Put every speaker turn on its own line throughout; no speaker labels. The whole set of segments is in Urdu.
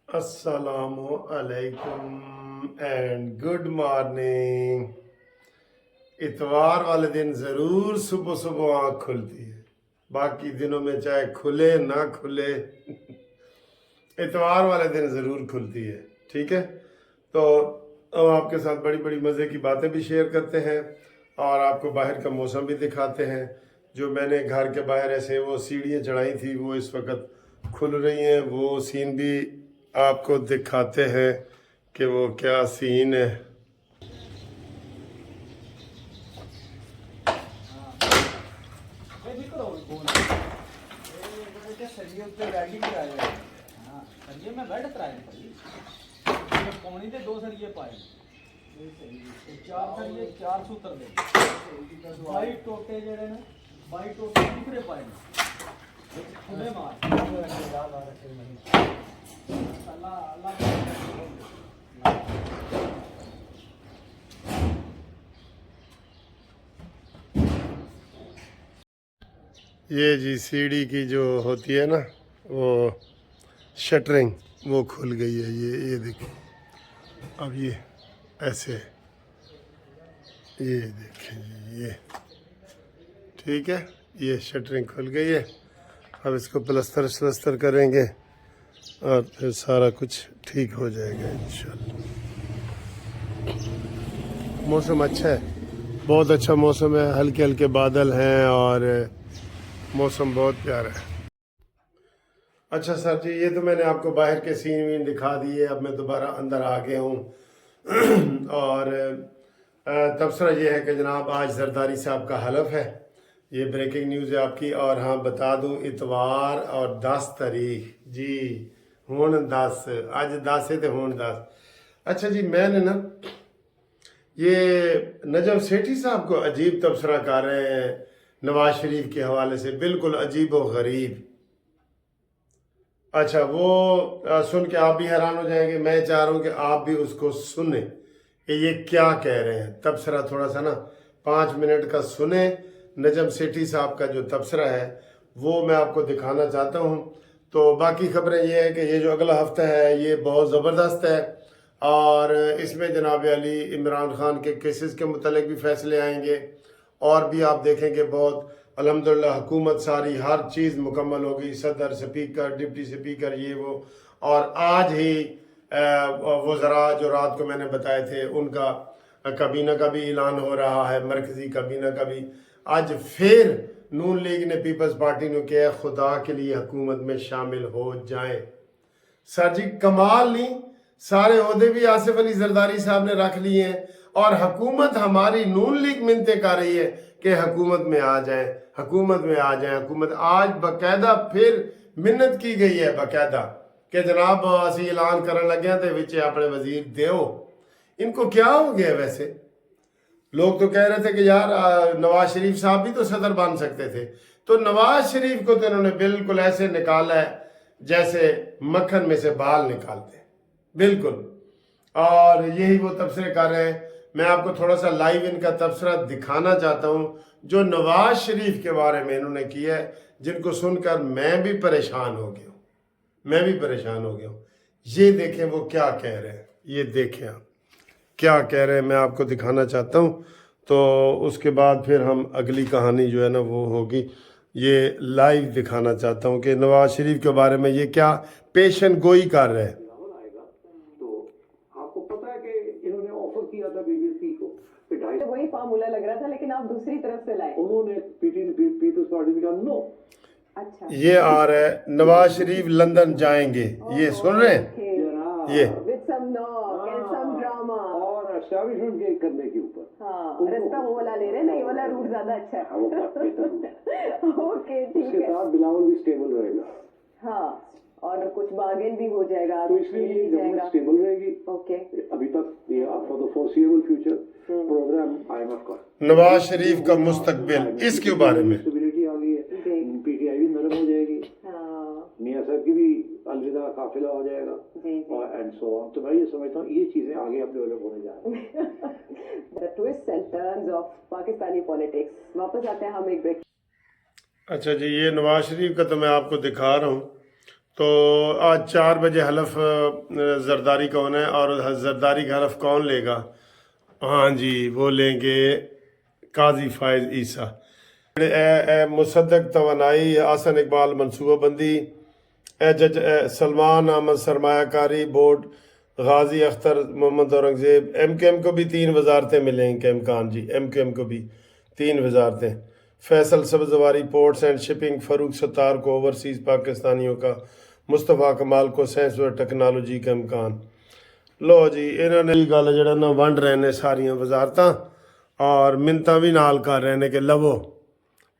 السلام علیکم اینڈ گڈ مارننگ۔ اتوار والے دن ضرور صبح صبح آنکھ کھلتی ہے، باقی دنوں میں چاہے کھلے نہ کھلے اتوار والے دن ضرور کھلتی ہے۔ ٹھیک ہے، تو ہم آپ کے ساتھ بڑی بڑی مزے کی باتیں بھی شیئر کرتے ہیں اور آپ کو باہر کا موسم بھی دکھاتے ہیں۔ جو میں نے گھر کے باہر ایسے وہ سیڑھیاں چڑھائی تھی وہ اس وقت کھل رہی ہیں، وہ سین بھی آپ کو دکھاتے ہیں کہ وہ کیا سین ہے۔ یہ جی سیڑھی کی جو ہوتی ہے نا وہ شٹرنگ وہ کھل گئی ہے، یہ دیکھیں اب یہ ایسے، یہ دیکھیں جی یہ ٹھیک ہے، یہ شٹرنگ کھل گئی ہے۔ اب اس کو پلستر کریں گے اور پھر سارا کچھ ٹھیک ہو جائے گا انشاءاللہ۔ موسم اچھا ہے، بہت اچھا موسم ہے، ہلکے ہلکے بادل ہیں اور موسم بہت پیارا ہے۔ اچھا سر جی، یہ تو میں نے آپ کو باہر کے سین وین دکھا دیے، اب میں دوبارہ اندر آ گیا ہوں اور تبصرہ یہ ہے کہ جناب آج زرداری صاحب کا حلف ہے، یہ بریکنگ نیوز ہے آپ کی۔ اور ہاں بتا دوں اتوار اور 10 تاریخ جی ہون 10 اج 10 تے ہون 10۔ اچھا جی، میں نے نا یہ نجم سیٹھی صاحب کو عجیب تبصرہ کر رہے ہیں نواز شریف کے حوالے سے، بالکل عجیب و غریب۔ اچھا وہ سن کے آپ بھی حیران ہو جائیں گے، میں چاہ رہا ہوں کہ آپ بھی اس کو سنیں کہ یہ کیا کہہ رہے ہیں۔ تبصرہ تھوڑا سا نا 5 منٹ کا سنیں، نجم سیٹھی صاحب کا جو تبصرہ ہے وہ میں آپ کو دکھانا چاہتا ہوں۔ تو باقی خبریں یہ ہے کہ یہ جو اگلا ہفتہ ہے یہ بہت زبردست ہے اور اس میں جناب علی عمران خان کے کیسز کے متعلق بھی فیصلے آئیں گے اور بھی آپ دیکھیں گے بہت الحمدللہ حکومت ساری ہر چیز مکمل ہو گئی، صدر، سپیکر، ڈپٹی سپیکر، یہ وہ۔ اور آج ہی وزراء جو رات کو میں نے بتائے تھے ان کا کابینہ کا بھی اعلان ہو رہا ہے، مرکزی کابینہ کا بھی۔ آج پھر نون لیگ نے پیپلز پارٹی نے کہا خدا کے لیے حکومت میں شامل ہو جائیں۔ سر جی کمال نہیں، سارے عہدے بھی آصف علی زرداری صاحب نے رکھ لیے ہیں اور حکومت ہماری نون لیگ منتیں کر رہی ہے کہ حکومت میں آ جائیں، حکومت میں آ جائیں۔ حکومت آج باقاعدہ پھر منت کی گئی ہے باقاعدہ کہ جناب اسی اعلان کرنے لگے ہیں تے وچے اپنے وزیر دیو۔ ان کو کیا ہو گیا ویسے؟ لوگ تو کہہ رہے تھے کہ یار نواز شریف صاحب بھی تو صدر بن سکتے تھے، تو نواز شریف کو تو انہوں نے بالکل ایسے نکالا ہے جیسے مکھن میں سے بال نکالتے ہیں، بالکل۔ اور یہی وہ تبصرے کر رہے ہیں۔ میں آپ کو تھوڑا سا لائیو ان کا تبصرہ دکھانا چاہتا ہوں جو نواز شریف کے بارے میں انہوں نے کیا ہے، جن کو سن کر میں بھی پریشان ہو گیا ہوں، میں بھی پریشان ہو گیا ہوں۔ یہ دیکھیں وہ کیا کہہ رہے ہیں، یہ دیکھیں آپ کیا کہہ رہے ہیں، میں آپ کو دکھانا چاہتا ہوں۔ تو اس کے بعد پھر ہم اگلی کہانی جو ہے نا وہ ہوگی، یہ لائیو دکھانا چاہتا ہوں کہ نواز شریف کے بارے میں یہ کیا پیشن گوئی کر رہے ہیں۔
وہی فارمولا لگ رہا تھا لیکن آپ دوسری طرف سے لائے،
انہوں نے پیپلز پارٹی نے کہا نو۔
اچھا
یہ آ رہا ہے نواز شریف لندن جائیں گے، یہ سن رہے ہیں یہ
with some knock and some drama۔
اور اسٹیبلشمنٹ کے کرنے کے اوپر
ہاں رستہ وہ والا لے رہے ہیں، نہیں والا روٹ زیادہ اچھا ہے۔
وہ بات بہتر
اوکے
اس
ٹھیک
کے
ہے،
ساتھ بلاول بھی اسٹیبل رہے گا،
ہاں اور کچھ بارگین بھی ہو جائے گا،
تو اس لیے یہ گورنمنٹ اسٹیبل رہے گی۔
اوکے
ابھی تک یہ for the foreseeable future program I M F کا
نواز شریف کا مستقبل اس کے بارے میں
اسٹیبلٹی آ گئی ہے، پی ٹی آئی بھی نرم ہو جائے گی، میاں صاحب کی بھی الوداع قافلہ ہو جائے گا اینڈ سو آن۔ تو میں یہ سمجھتا ہوں یہ چیزیں آگے اب ڈیولپ ہونے جا رہی ہیں۔
The twists and turns of Pakistani politics. واپس آتے ہیں ہم ایک بریک۔
اچھا جی، یہ نواز شریف کا تو میں آپ کو دکھا رہا ہوں۔ تو آج 4 بجے حلف زرداری کا ہونا ہے، اور زرداری کا حلف کون لے گا؟ ہاں جی، وہ لیں گے قاضی فائز عیسیٰ۔ اے مصدق توانائی، آسن اقبال منصوبہ بندی، اے جج سلمان احمد سرمایہ کاری بورڈ، غازی Akhtar Muhammad Aurangzeb. M Q M کو بھی 3 وزارتیں ملیں کہ امکان جی، ایم کیو ایم کو بھی 3 وزارتیں۔ Faisal Sabzwari ports and shipping, Farooq Sattar کو اوورسیز پاکستانیوں کا، مصطفیٰ کمال کو سائنس و ٹیکنالوجی کا امکان۔ لو جی، انہوں نے گل جڑا نا ونڈ رہے نے ساریاں وزارتاں، اور منتاں بھی نال کر رہے ہیں کہ لوو۔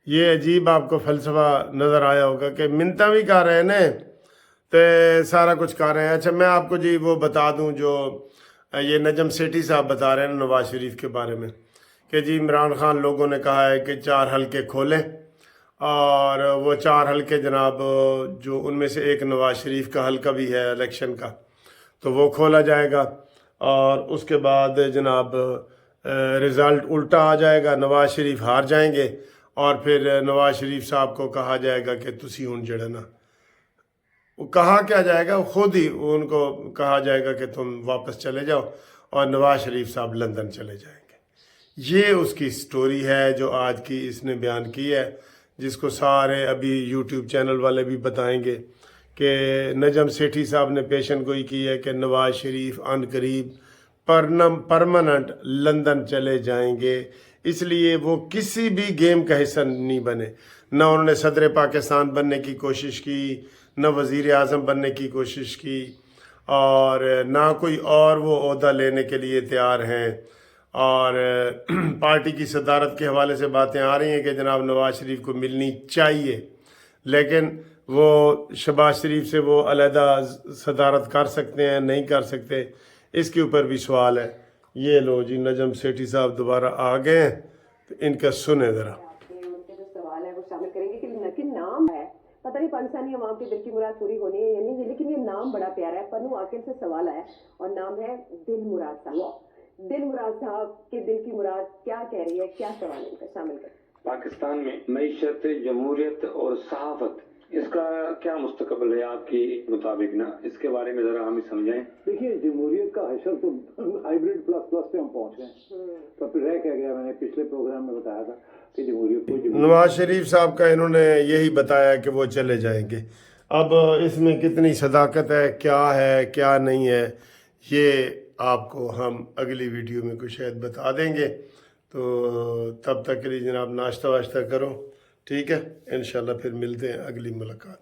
یہ عجیب آپ کو فلسفہ نظر آیا ہوگا کہ منتاں بھی کر رہے ہیں تے سارا کچھ کر رہے ہیں۔ اچھا میں آپ کو جی وہ بتا دوں جو یہ نجم سیٹھی صاحب بتا رہے ہیں نواز شریف کے بارے میں، کہ جی عمران خان لوگوں نے کہا ہے کہ 4 حلقے کھولیں، اور وہ 4 حلقے جناب جو ان میں سے ایک نواز شریف کا حلقہ بھی ہے الیکشن کا، تو وہ کھولا جائے گا، اور اس کے بعد جناب رزلٹ الٹا آ جائے گا، نواز شریف ہار جائیں گے، اور پھر نواز شریف صاحب کو کہا جائے گا کہ تسی ہن جڑا نا، وہ کہا کیا جائے گا، خود ہی ان کو کہا جائے گا کہ تم واپس چلے جاؤ، اور نواز شریف صاحب لندن چلے جائیں گے۔ یہ اس کی سٹوری ہے جو آج کی اس نے بیان کی ہے، جس کو سارے ابھی یوٹیوب چینل والے بھی بتائیں گے کہ نجم سیٹھی صاحب نے پیشن گوئی کی ہے کہ نواز شریف عن قریب پرماننٹ لندن چلے جائیں گے، اس لیے وہ کسی بھی گیم کا حصہ نہیں بنے۔ نہ انہوں نے صدر پاکستان بننے کی کوشش کی، نہ وزیر اعظم بننے کی کوشش کی، اور نہ کوئی اور وہ عہدہ لینے کے لیے تیار ہیں۔ اور پارٹی کی صدارت کے حوالے سے باتیں آ رہی ہیں کہ جناب نواز شریف کو ملنی چاہیے، لیکن وہ شہباز شریف سے وہ علیحدہ صدارت کر سکتے ہیں نہیں کر سکتے، اس کے اوپر بھی سوال ہے۔ یہ لو جی نجم سیٹھی صاحب دوبارہ آ گئے ہیں، تو ان کا سنیں ذرا۔
ان کے جو سوال ہے وہ شامل کریں گے کہ نام ہے، پتہ نہیں پاکستانی عوام کے دل کی مراد پوری ہونی ہے یا نہیں، لیکن یہ نام بڑا پیارا ہے۔ پنو عاقل سے سوال آیا اور نام ہے دل مراد صاحب۔ دل مراد صاحب کے دل کی مراد کیا کہہ رہی ہے، کیا سوال ہے ان کا، شامل کریں۔
پاکستان میں معیشت، جمہوریت اور صحافت، اس کا کیا مستقبل ہے آپ کی مطابق نا؟ اس کے بارے میں ذرا ہمیں سمجھائیں۔
دیکھیے جمہوریت کا حشر تو ہائیبریڈ پلس پہ ہم پہنچ گئے، تو پھر رہ کیا گیا، میں نے پچھلے پروگرام میں بتایا تھا کہ جمہوریت کو
نواز شریف صاحب کا انہوں نے یہی بتایا کہ وہ چلے جائیں گے۔ اب اس میں کتنی صداقت ہے، کیا نہیں ہے، یہ آپ کو ہم اگلی ویڈیو میں کچھ شاید بتا دیں گے۔ تو تب تک کے لیے جناب ناشتہ واشتہ کرو، ٹھیک ہے؟ انشاءاللہ پھر ملتے ہیں اگلی ملاقات۔